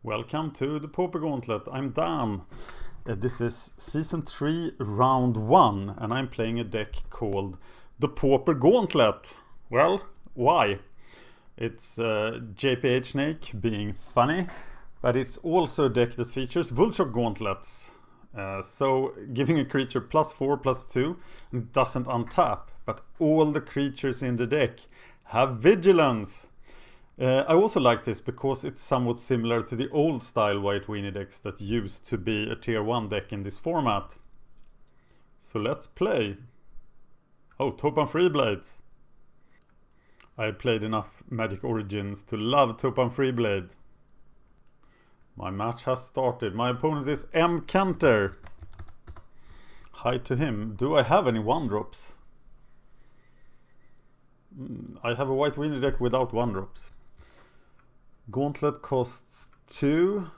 Welcome to the Pauper Gauntlet. I'm Dan. This is Season 3, Round 1, and I'm playing a deck called the Pauper Gauntlet. Well, why? It's JPH Snake being funny, but it's also a deck that features Vulture Gauntlets. So giving a creature +4/+2 and it doesn't untap, but all the creatures in the deck have vigilance. I also like this because it's somewhat similar to the old style White Weenie decks that used to be a tier 1 deck in this format. So let's play. Oh, Topan Freeblades. I played enough Magic Origins to love Topan Freeblade. My match has started. My opponent is M. Kenter. Hi to him. Do I have any 1-drops? I have a White Weenie deck without 1-drops. Gauntlet costs 2.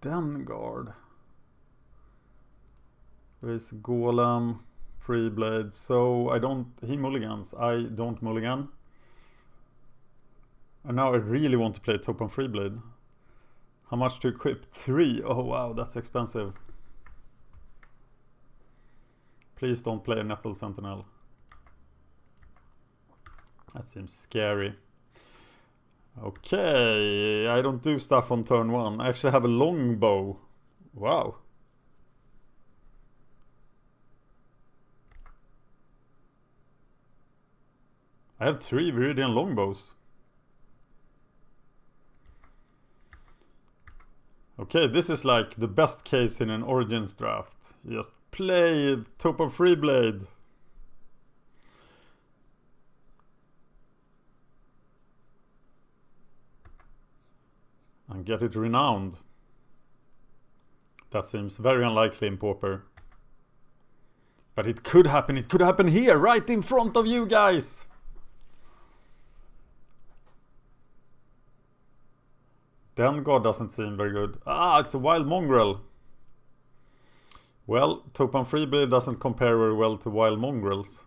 Denguard. Raise Golem. Freeblade. So he mulligans. I don't mulligan. And now I really want to play Topan Freeblade. How much to equip? 3. Oh wow, that's expensive. Please don't play a Nettle Sentinel. That seems scary. Okay, I don't do stuff on turn 1. I actually have a longbow. Wow. I have 3 Viridian longbows. Okay, this is like the best case in an Origins draft. You just play Topan Freeblade. And get it renowned. That seems very unlikely in Pauper. But it could happen. It could happen here, right in front of you guys. Denguard doesn't seem very good. Ah, it's a Wild Mongrel. Well, Topan Freeblade doesn't compare very well to Wild Mongrels.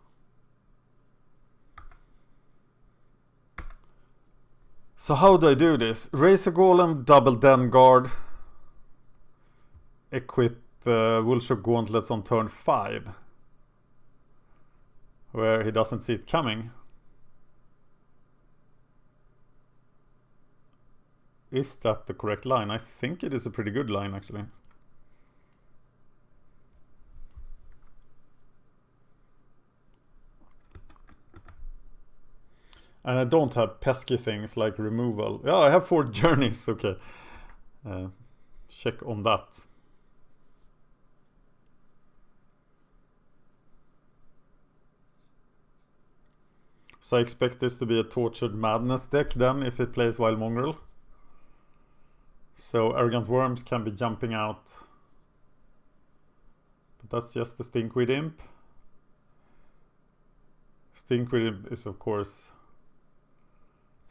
So how do I do this? Raise a Golem, double Denguard. Equip Vulture Gauntlets on turn 5. Where he doesn't see it coming. Is that the correct line? I think it is a pretty good line actually. And I don't have pesky things like removal. Yeah, I have 4 journeys, okay. Check on that. So I expect this to be a Tortured Madness deck then, if it plays Wild Mongrel. So Arrogant Worms can be jumping out. But that's just the Stinkweed Imp. Stinkweed Imp is of course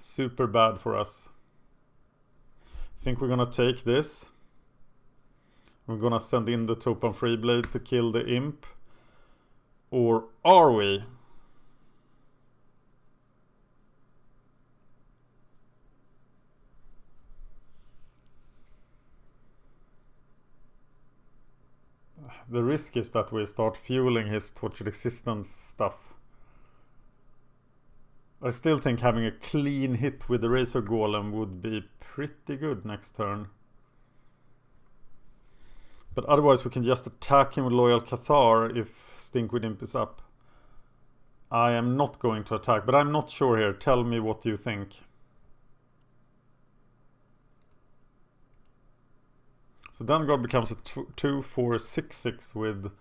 super bad for us. I think we're gonna take this. We're gonna send in the Topan Freeblade to kill the Imp. Or are we? The risk is that we start fueling his Tortured Existence stuff. I still think having a clean hit with the Razor Golem would be pretty good next turn. But otherwise we can just attack him with Loyal Cathar if Stinkweed Imp is up. I am not going to attack, but I'm not sure here. Tell me what you think. So Denguard becomes a 2/4/6/6 with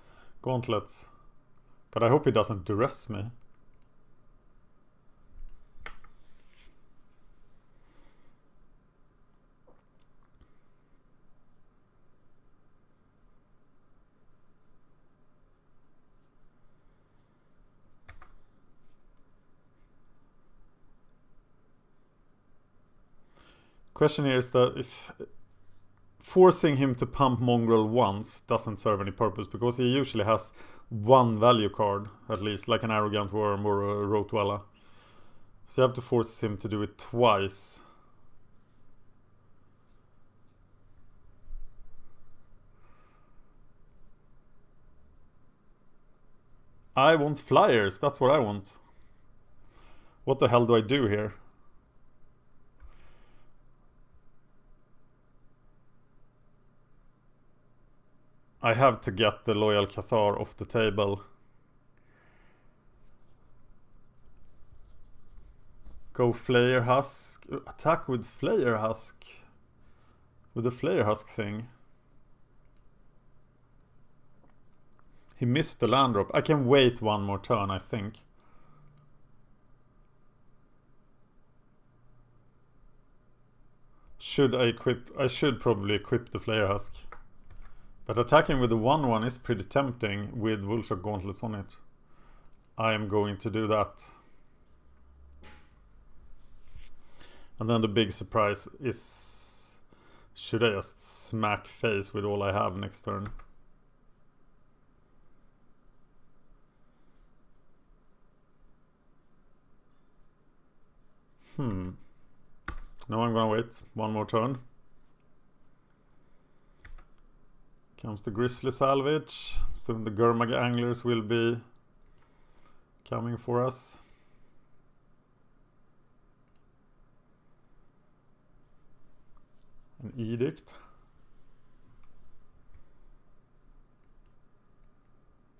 gauntlets. But I hope he doesn't duress me. Question here is that if forcing him to pump Mongrel once doesn't serve any purpose, because he usually has 1 value card, at least, like an Arrogant Worm or a Rotwella. So you have to force him to do it twice. I want flyers, that's what I want. What the hell do I do here? I have to get the Loyal Cathar off the table. Go Flayer Husk. Attack with Flayer Husk. With the Flayer Husk thing. He missed the land drop. I can wait one more turn, I think. Should I equip? I should probably equip the Flayer Husk. But attacking with the 1/1 is pretty tempting with Pauper Gauntlets on it. I am going to do that. And then the big surprise is... should I just smack face with all I have next turn? No, I'm gonna wait one more turn. Comes the Grizzly Salvage. Soon the Gurmag Anglers will be coming for us. An Edict.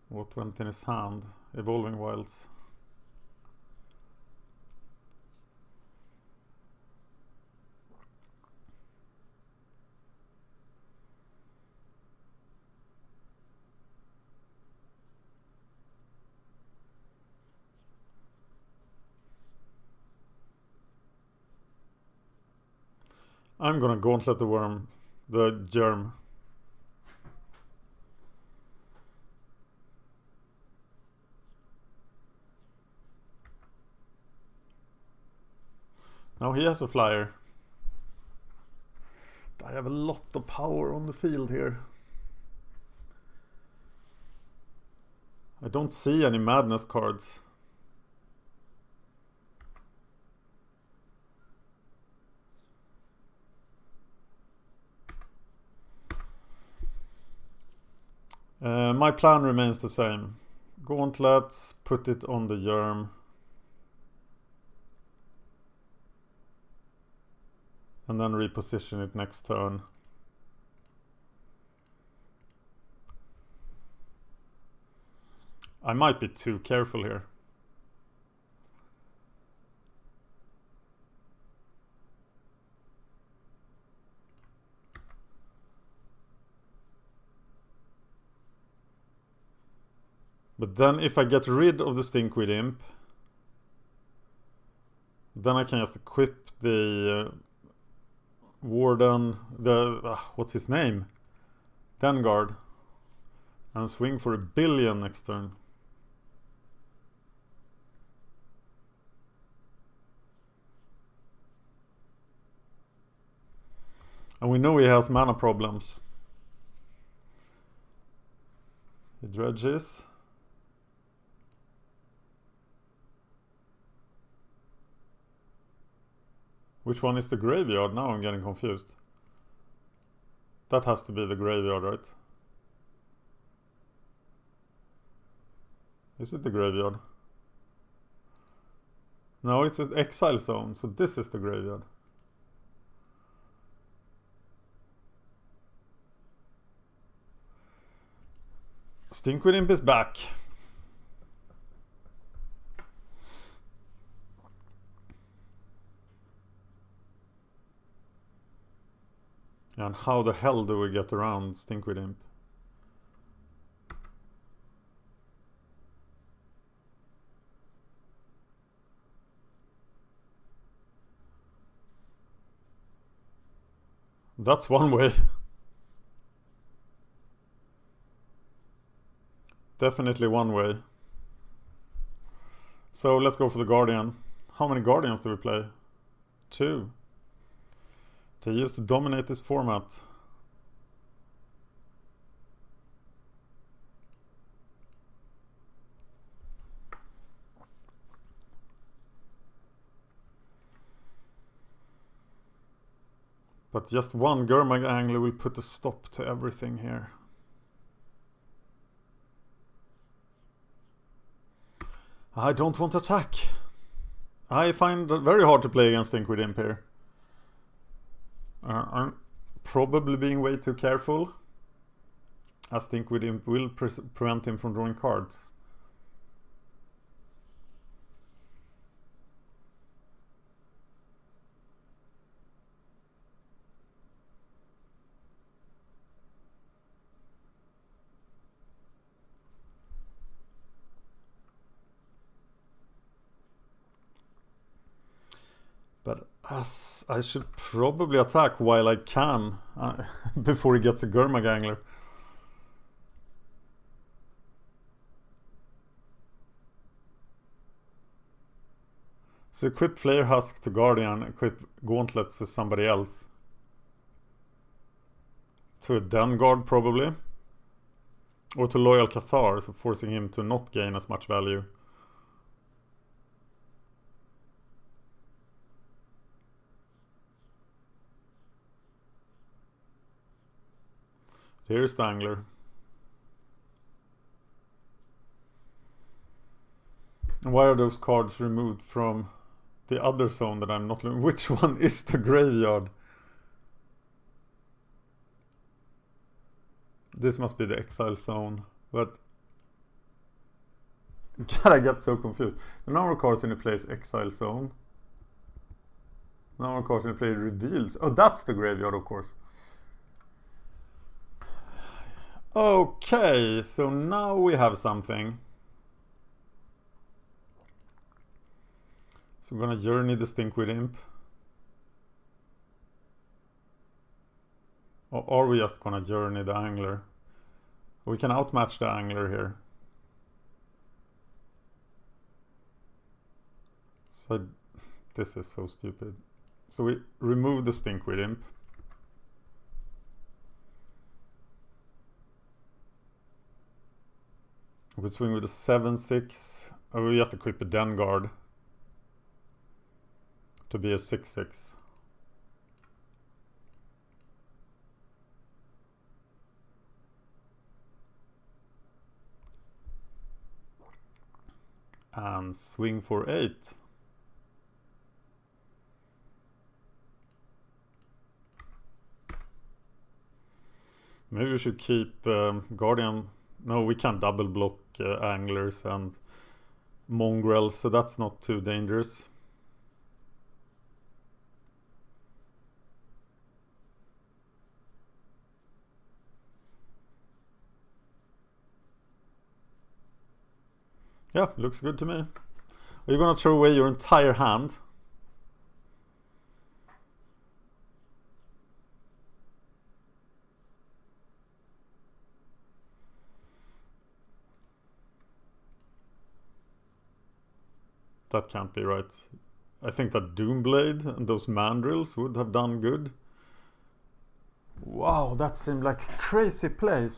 What went in his hand? Evolving Wilds. I'm gonna Gauntlet the Worm, the Germ. Now he has a flyer. I have a lot of power on the field here. I don't see any madness cards. My plan remains the same. Gauntlets, put it on the Germ. And then reposition it next turn. I might be too careful here. But then if I get rid of the Stinkweed Imp, then I can just equip the Warden, the what's his name? Denguard, and swing for 1 billion next turn. And we know he has mana problems. He dredges. Which one is the graveyard? Now I'm getting confused. That has to be the graveyard, right? Is it the graveyard? No, it's an exile zone, so this is the graveyard. Stinkweed Imp is back. And how the hell do we get around Stinkweed Imp? That's one way. Definitely one way. So let's go for the Guardian. How many Guardians do we play? 2. They used to dominate this format. But just one Gurmag Angler will put a stop to everything here. I don't want to attack. I find it very hard to play against Think with Imp here. I'm probably being way too careful, as Think with Imp will prevent him from drawing cards. But as I should probably attack while I can before he gets a Gurmagangler. So equip Flare Husk to Guardian, equip Gauntlets to somebody else. To a Den Guard probably. Or to Loyal Cathar, so forcing him to not gain as much value. Here's the Angler. And why are those cards removed from the other zone that I'm not looking? Which one is the graveyard? This must be the exile zone, but God, I get so confused. The number of cards in the play is exile zone. The number of cards in the play reveals. Oh, that's the graveyard, of course. Okay, so now we have something. So we're gonna journey the Stink with Imp. Or are we just gonna journey the Angler? We can outmatch the Angler here. So this is so stupid. So we remove the Stink with Imp. We swing with a 7/6. Oh, we just equip a Den Guard to be a 6/6. And swing for 8. Maybe we should keep Guardian. No, we can't double block Anglers and Mongrels, so that's not too dangerous. Yeah, looks good to me. Are you gonna throw away your entire hand? That can't be right. I think that Doomblade and those Mandrills would have done good. Wow, that seemed like a crazy play.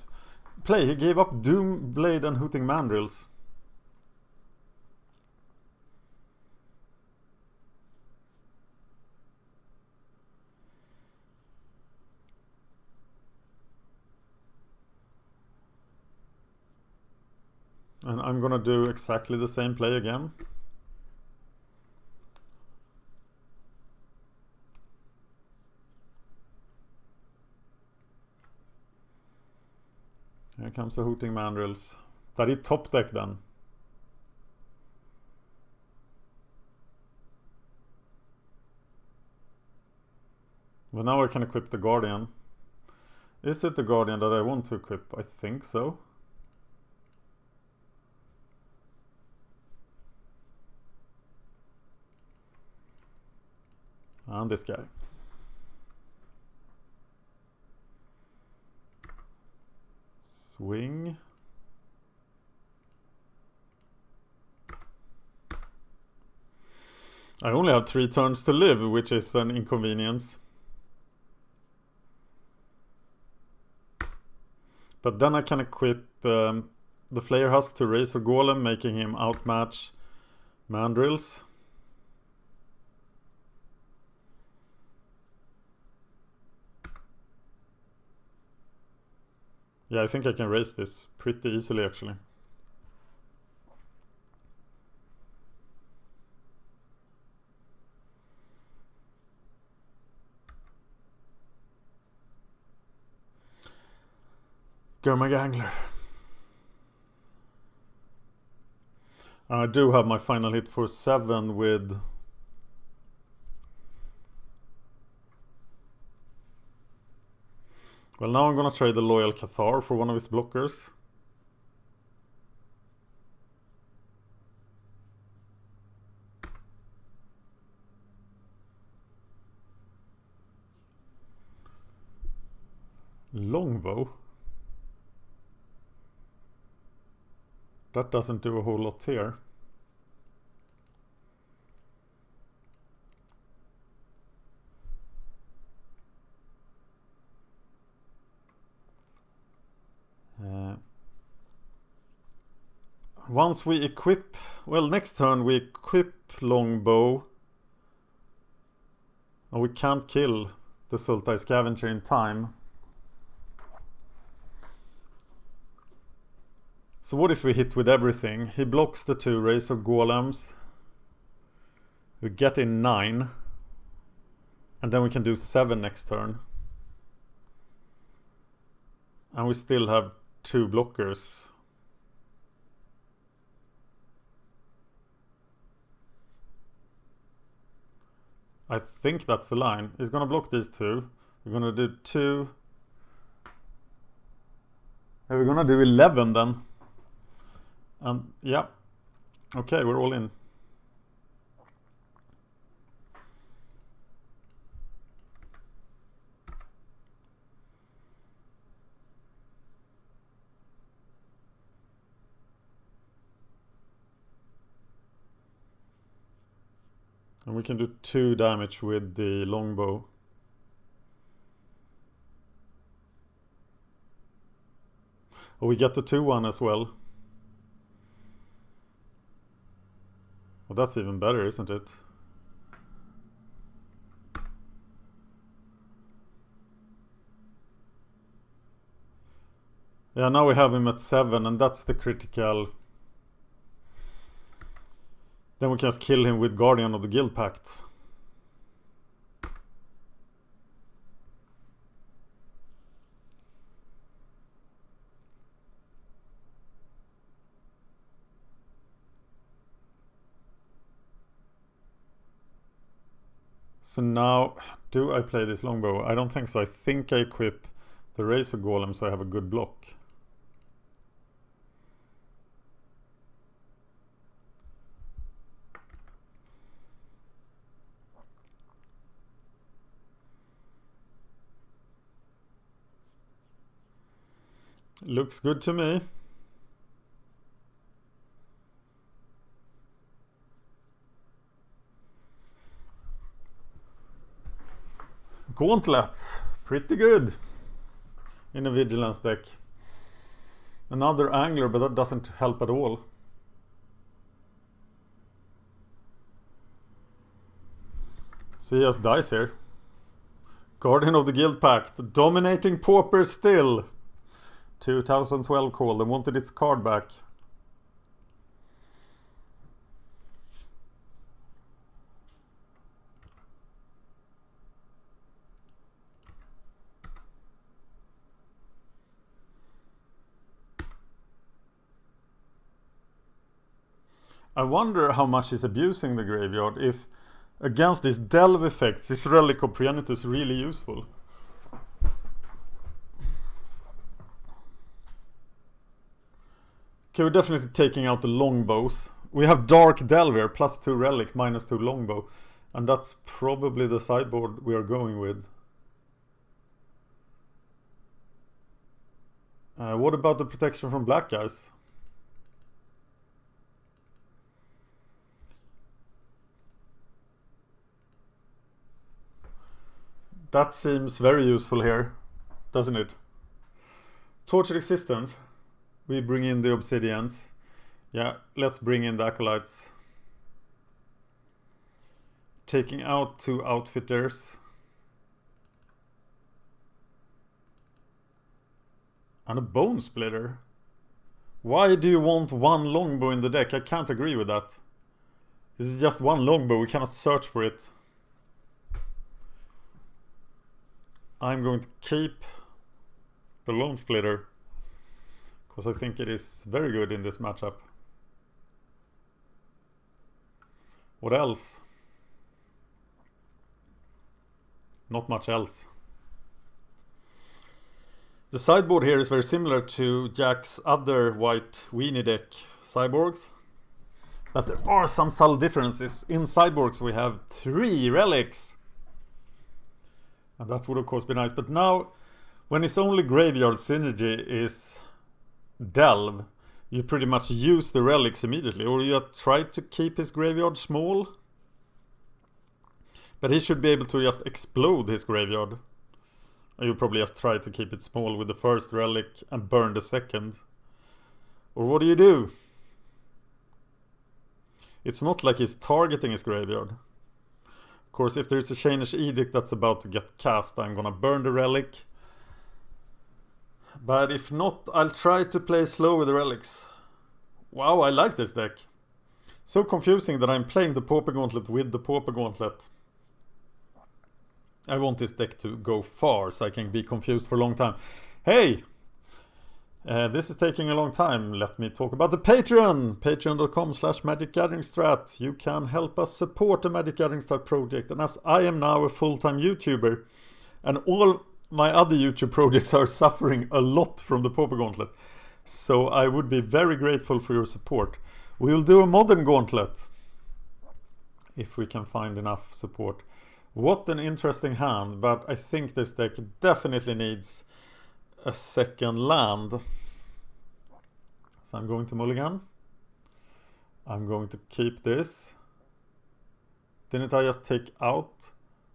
He gave up Doomblade and Hooting Mandrills. And I'm gonna do exactly the same play again. Here comes the Hooting Mandrills. That he top deck then. But now I can equip the Guardian. Is it the Guardian that I want to equip? I think so. And this guy. Swing. I only have 3 turns to live, which is an inconvenience. But then I can equip the Flare Husk to Razor Golem, making him outmatch Mandrills. Yeah, I think I can raise this pretty easily actually. Golgari Angler. I do have my final hit for 7 with well, now I'm gonna trade the Loyal Cathar for one of his blockers. Longbow? That doesn't do a whole lot here. Once we equip, well, next turn we equip Longbow, and we can't kill the Sultai Scavenger in time. So what if we hit with everything? He blocks the 2 Race of Golems. We get in 9. And then we can do 7 next turn. And we still have 2 blockers. I think that's the line. He's gonna block these 2. We're gonna do 2. We're gonna do 11 then. And yeah. Okay, we're all in. And we can do 2 damage with the longbow. Oh, we get the 2-1 as well. Well, that's even better, isn't it? Yeah, now we have him at 7, and that's the critical. Then we can just kill him with Guardian of the Guild Pact. So now, do I play this longbow? I don't think so. I think I equip the Razor Golem so I have a good block. Looks good to me. Gauntlet, pretty good in a vigilance deck. Another angler, but that doesn't help at all. So he just dies here. Guardian of the Guild Pact, dominating Pauper still. 2012 called and wanted its card back. I wonder how much he's abusing the graveyard. If against these delve effects, this Relic of Prianitus is really useful. Okay, we're definitely taking out the longbows. We have Dark Delver, +2 Relic, -2 longbow. And that's probably the sideboard we are going with. What about the protection from black guys? That seems very useful here, doesn't it? Tortured Existence. We bring in the Obsidians. Yeah, let's bring in the Acolytes. Taking out 2 Outfitters. And a Bone Splitter. Why do you want 1 longbow in the deck? I can't agree with that. This is just 1 longbow, we cannot search for it. I'm going to keep the Bone Splitter. because I think it is very good in this matchup. What else? Not much else. The sideboard here is very similar to Jack's other white weenie deck, Cyborgs. But there are some subtle differences. In Cyborgs we have 3 relics. And that would of course be nice. But now, when his only graveyard synergy is Delve, you pretty much use the relics immediately. Or you try to keep his graveyard small. But he should be able to just explode his graveyard. And you probably just try to keep it small with the first relic and burn the second. Or what do? It's not like he's targeting his graveyard. Of course, if there's a Chainish Edict that's about to get cast, I'm gonna burn the relic. But if not, I'll try to play slow with the relics. Wow, I like this deck. So confusing that I'm playing the Pauper Gauntlet with the Pauper Gauntlet. I want this deck to go far so I can be confused for a long time. Hey! This is taking a long time. Let me talk about the Patreon. Patreon.com/MagicGatheringStrat. You can help us support the Magic Gathering Strat project. And as I am now a full-time YouTuber, and all my other YouTube projects are suffering a lot from the Pauper Gauntlet, so I would be very grateful for your support. We will do a modern gauntlet if we can find enough support. What an interesting hand, but I think this deck definitely needs a second land. So I'm going to mulligan. I'm going to keep this. Didn't I just take out?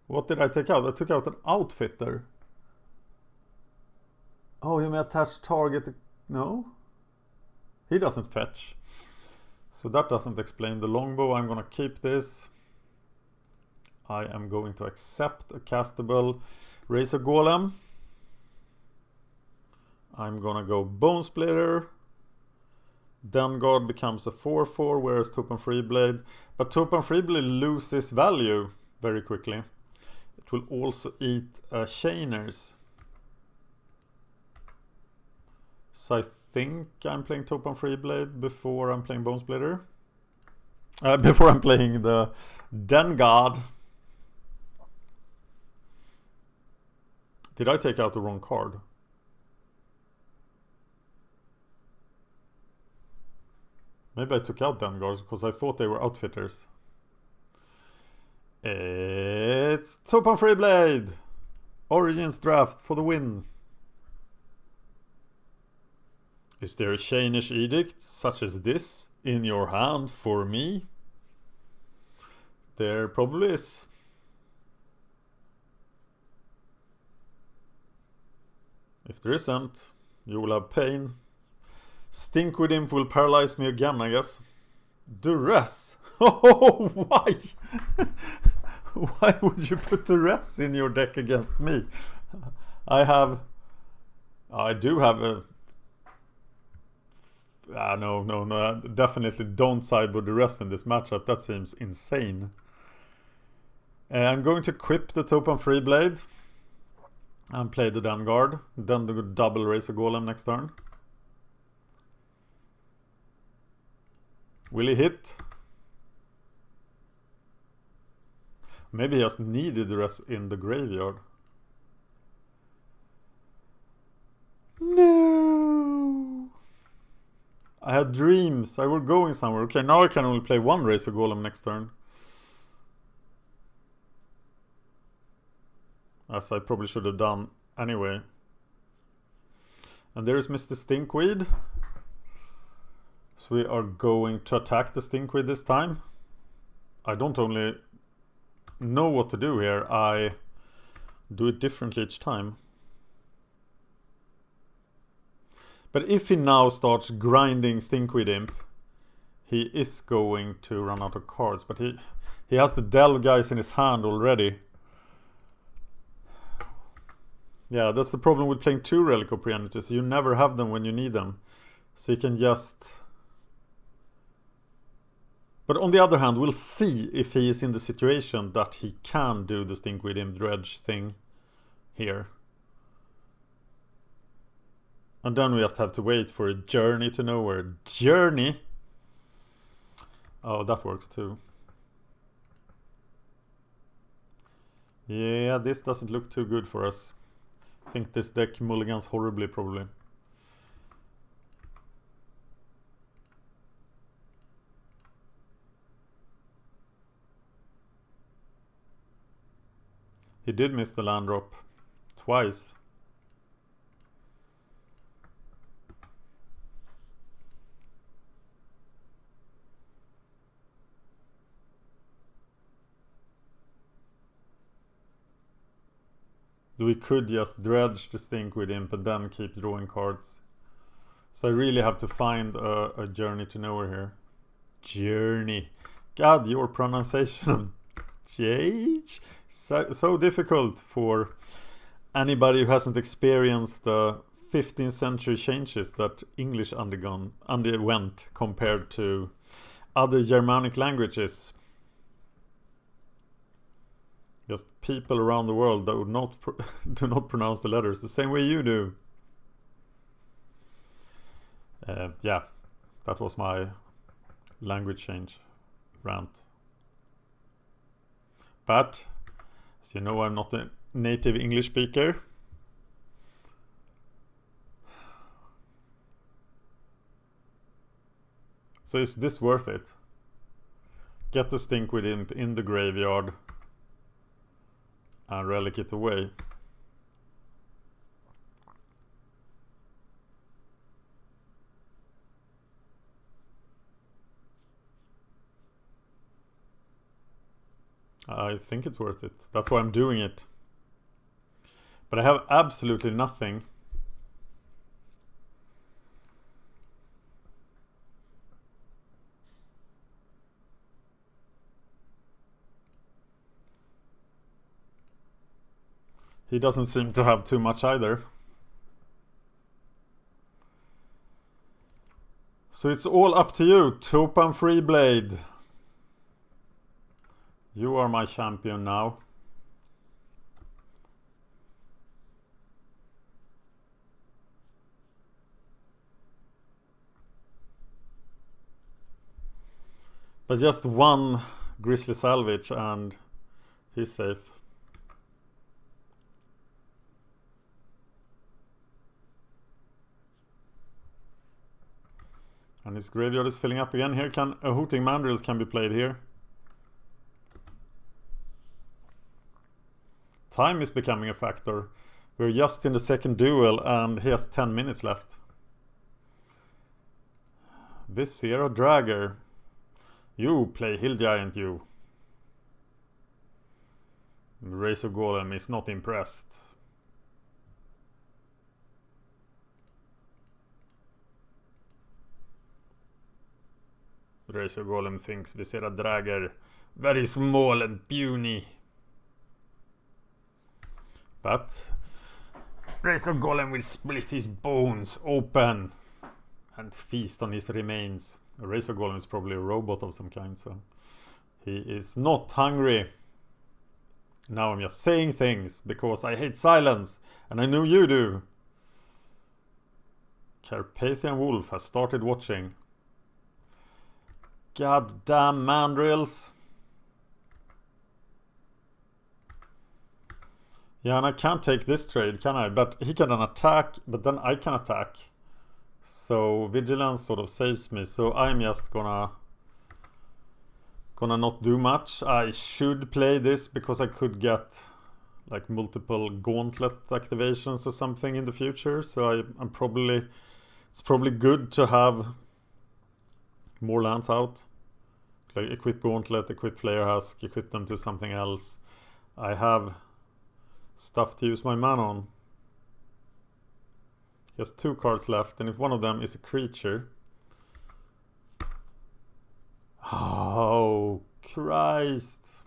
What did I take out? I took out an Outfitter. Oh, you may attach target. No? He doesn't fetch. So that doesn't explain the longbow. I'm going to keep this. I am going to accept a castable Razor Golem. I'm gonna go Bone Splitter. Dengard becomes a 4/4, whereas Topan Freeblade. But Topan Freeblade loses value very quickly. It will also eat Chainers. So I think I'm playing Topan Freeblade before I'm playing Bone Splitter. Before I'm playing the Dengard. Did I take out the wrong card? Maybe I took out Dengard because I thought they were Outfitters. It's Topan Freeblade! Origins draft for the win. Is there a Chainish Edict such as this in your hand for me? There probably is. If there isn't, you will have pain. Stinkweed Imp will paralyze me again, I guess. Duress! Oh, why? Why would you put Duress in your deck against me? I do have a... no, definitely don't side with Duress in this matchup. That seems insane. I'm going to equip the Topan Freeblade and play the Dengard. Then do double Razor Golem next turn. Will he hit? Maybe he just needed the rest in the graveyard. No! I had dreams. I were going somewhere. Okay, now I can only play one Razor Golem next turn. As I probably should have done anyway. And there is Mr. Stinkweed. So we are going to attack the Stinkweed this time. I don't only know what to do here, I do it differently each time. But if he now starts grinding Stinkweed Imp, he is going to run out of cards. But he has the Delve guys in his hand already. Yeah, that's the problem with playing two Relic of Preemptives. You never have them when you need them. So you can just... But on the other hand, we'll see if he is in the situation that he can do the Stinkweed Imp Dredge thing here. And then we just have to wait for a journey to nowhere. Journey? Oh, that works too. Yeah, this doesn't look too good for us. I think this deck mulligans horribly, probably. He did miss the land drop twice. We could just dredge the stink with him, but then keep drawing cards. So I really have to find a journey to nowhere here. Journey. God, your pronunciation of JH? So difficult for anybody who hasn't experienced the 15th century changes that English underwent compared to other Germanic languages. Just people around the world that would not do not pronounce the letters the same way you do. Yeah, that was my language change rant. But, as you know, I'm not a native English speaker. So is this worth it? Get the Stinkweed Imp in the graveyard and relic it away. I think it's worth it. That's why I'm doing it. But I have absolutely nothing. He doesn't seem to have too much either. So it's all up to you, Topan Freeblade. You are my champion now. But just one Grizzly Salvage and he's safe. And his graveyard is filling up again. Here can a Hooting Mandrills can be played here. Time is becoming a factor. We're just in the second duel and he has 10 minutes left. Viscera Dragger. You play Hill Giant, you. Razor Golem is not impressed. Razor Golem thinks Viscera Dragger very small and puny. But Razor Golem will split his bones open and feast on his remains. A Razor Golem is probably a robot of some kind, so he is not hungry. Now I'm just saying things because I hate silence, and I know you do. Carpathian Wolf has started watching. Goddamn mandrills. Yeah, and I can't take this trade, can I? But he can then attack, but then I can attack. So vigilance sort of saves me. So I'm just gonna not do much. I should play this because I could get like multiple gauntlet activations or something in the future. So it's probably good to have more lands out. Like equip Gauntlet, equip Flare Husk, equip them to something else. I have stuff to use my mana on. He has 2 cards left, and if one of them is a creature... Oh, Christ.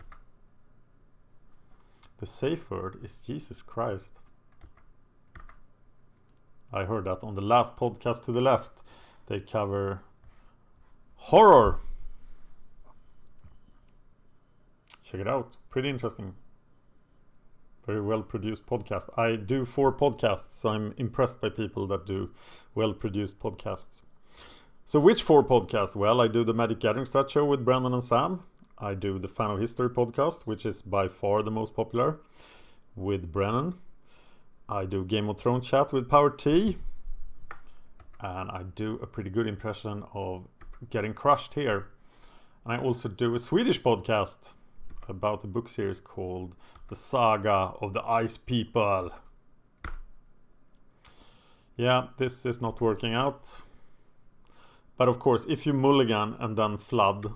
The safe word is Jesus Christ. I heard that on the last podcast to the left. They cover horror. Check it out. Pretty interesting. Very well produced podcast. I do 4 podcasts, so I'm impressed by people that do well produced podcasts. So which 4 podcasts? Well, I do the Magic Gathering Strat Show with Brandon and Sam. I do the Fan of History podcast, which is by far the most popular, with Brennan. I do Game of Thrones chat with Power T. And I do a pretty good impression of Getting Crushed here. And I also do a Swedish podcast about a book series called The Saga of the Ice People. Yeah, this is not working out. But of course, if you mulligan and then flood,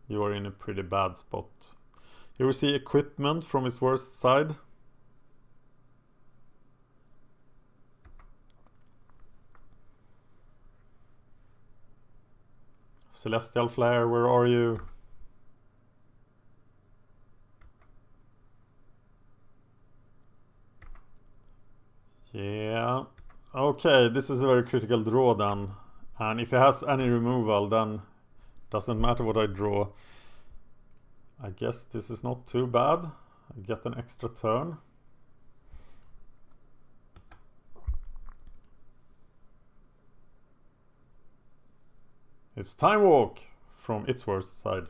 you are in a pretty bad spot. Here we see equipment from its worst side. Celestial Flare, where are you? Yeah. Okay, this is a very critical draw then. And if he has any removal, then doesn't matter what I draw. I guess this is not too bad. I get an extra turn. It's Time Walk from its worst side.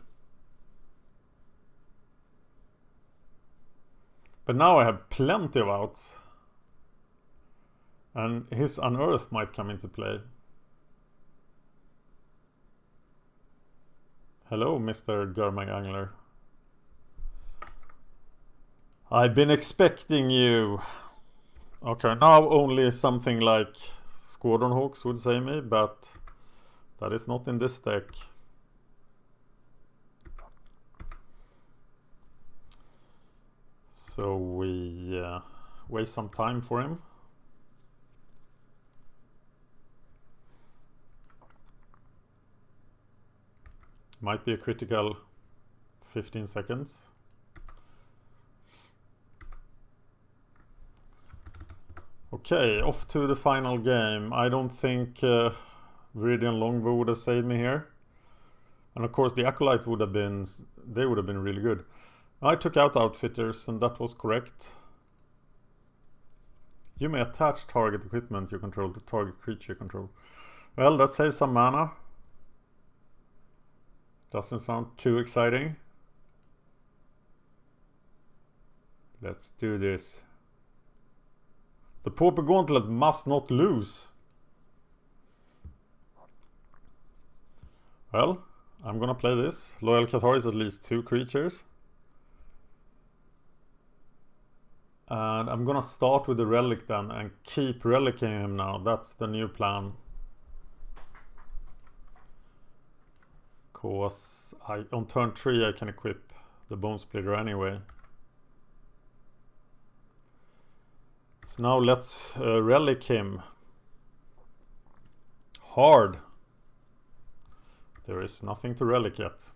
But now I have plenty of outs. And his Unearth might come into play. Hello, Mr. Gurmagangler. I've been expecting you. Okay, now only something like Squadron Hawks would say me, but that is not in this deck. So we waste some time for him. Might be a critical 15 seconds. Okay, off to the final game. I don't think Viridian Longbow would have saved me here. And of course the Acolyte would have been, they would have been really good. I took out Outfitters and that was correct. You may attach target equipment you control to target creature you control. Well, that saves some mana. Doesn't sound too exciting. Let's do this. The Pauper Gauntlet must not lose. Well, I'm gonna play this. Loyal Cathar is at least 2 creatures. And I'm gonna start with the Relic then and keep relicking him now. That's the new plan. Because on turn 3 I can equip the Bone Splitter anyway. So now let's relic him. Hard. There is nothing to relic yet.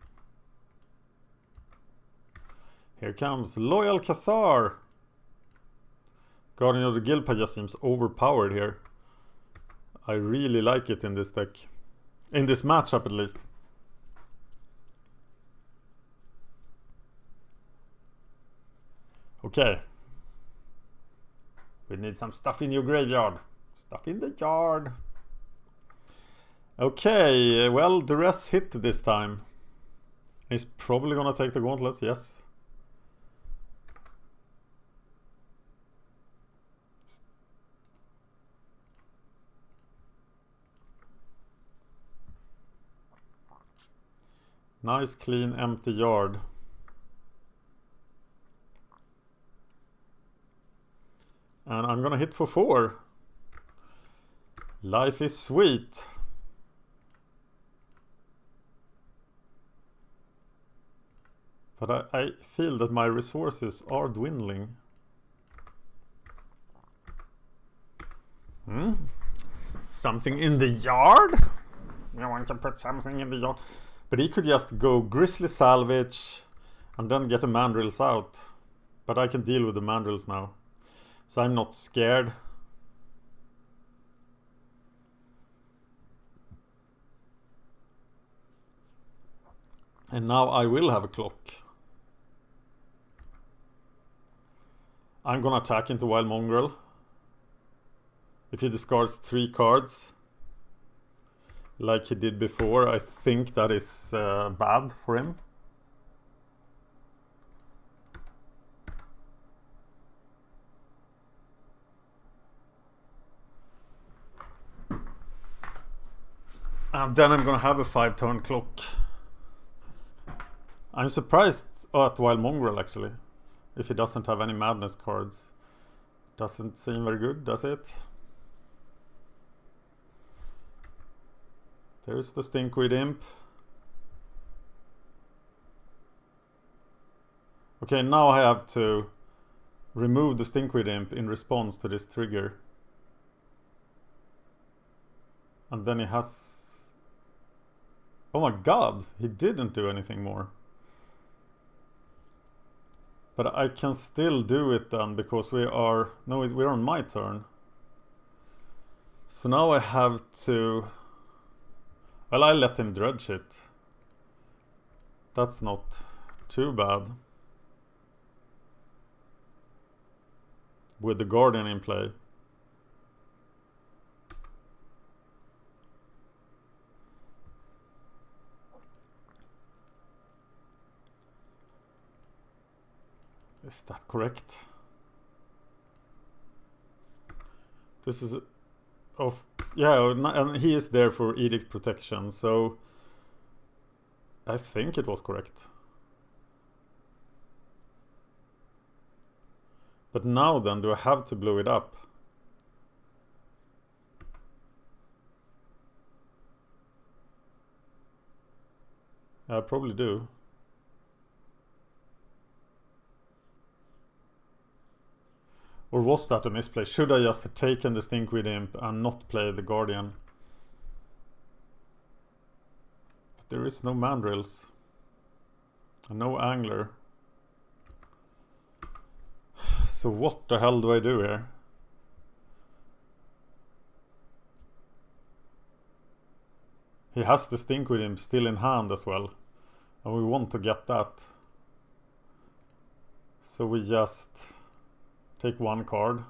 Here comes Loyal Cathar. Guardian of the Guildpad just seems overpowered here. I really like it in this deck. In this matchup at least. Okay. We need some stuff in your graveyard. Stuff in the yard. Okay, well, Duress hit this time. He's probably gonna take the gauntlets, yes. Nice, clean, empty yard. And I'm gonna hit for 4. Life is sweet. But I feel that my resources are dwindling. Something in the yard? You want to put something in the yard? But he could just go Grizzly Salvage and then get the Mandrills out. But I can deal with the Mandrills now. So I'm not scared. And now I will have a clock. I'm gonna attack into Wild Mongrel. If he discards 3 cards, like he did before, I think that is bad for him. And then I'm gonna have a 5-turn clock. I'm surprised at Wild Mongrel actually, if he doesn't have any madness cards. Doesn't seem very good, does it? There's the Stinkweed Imp. Okay, now I have to remove the Stinkweed Imp in response to this trigger. And then he has... Oh my god, he didn't do anything more. But I can still do it then, because we are... No, we're on my turn. So now I have to... Well, I let him dredge it. That's not too bad. With the Guardian in play. Is that correct? This is of... Yeah, and he is there for Edict Protection, so I think it was correct. But now then, do I have to blow it up? I probably do. Or was that a misplay? Should I just have taken the Stinkweed Imp and not play the Guardian? But there is no Mandrills. And no Angler. So what the hell do I do here? He has the Stinkweed Imp still in hand as well. And we want to get that. So we just take 1 card.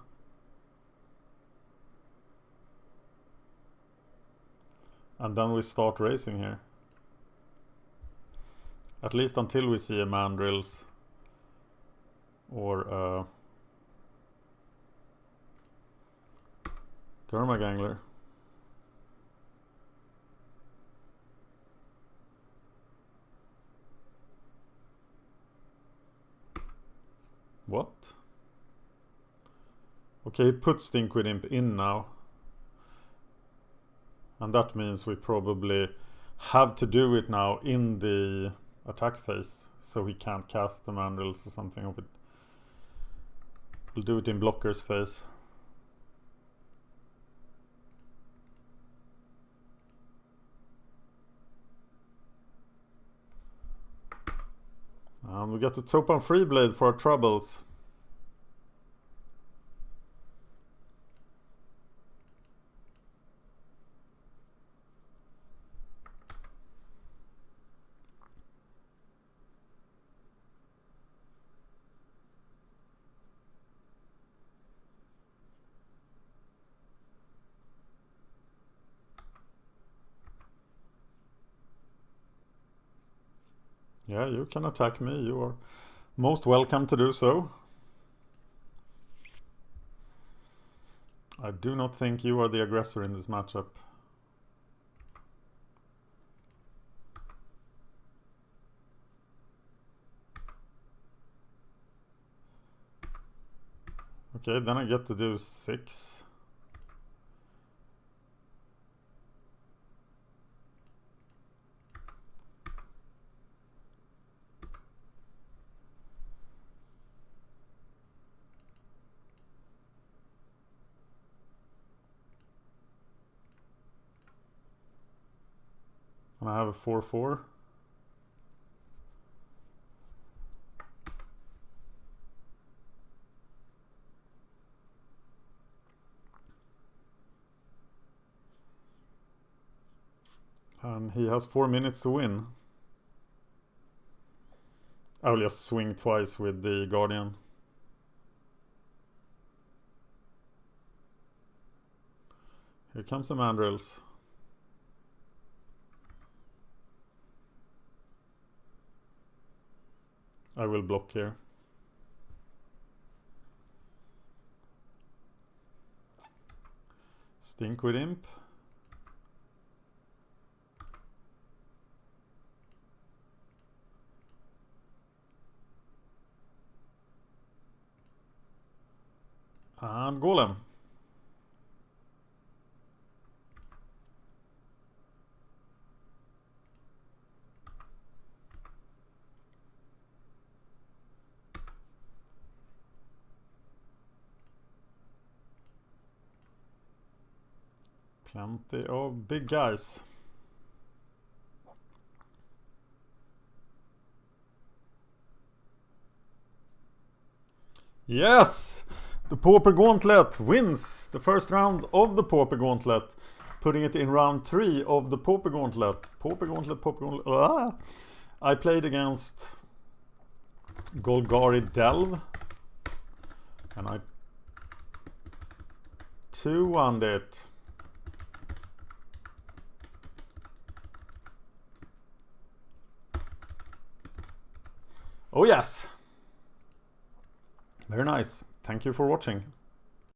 And then we start racing here. At least until we see a Mandrills. Or Gangler. What? Okay, put Stinkweed Imp in now. And that means we probably have to do it now in the attack phase. So he can't cast the Mandrills or something of it. We'll do it in blockers phase. And we got the Topan Freeblade for our troubles. Yeah, you can attack me. You are most welcome to do so. I do not think you are the aggressor in this matchup. Okay, then I get to do 6. And I have a 4/4. And he has 4 minutes to win. I will just swing twice with the Guardian. Here comes the mandrills. I will block here. Stink with imp. And golem. Plenty of big guys. Yes! The Pauper Gauntlet wins the first round of the Pauper Gauntlet, putting it in round 3 of the Pauper Gauntlet. Pauper Gauntlet, Pauper Gauntlet. Ah! I played against Golgari Delve, and I 2-1'd it. Oh yes! Very nice. Thank you for watching.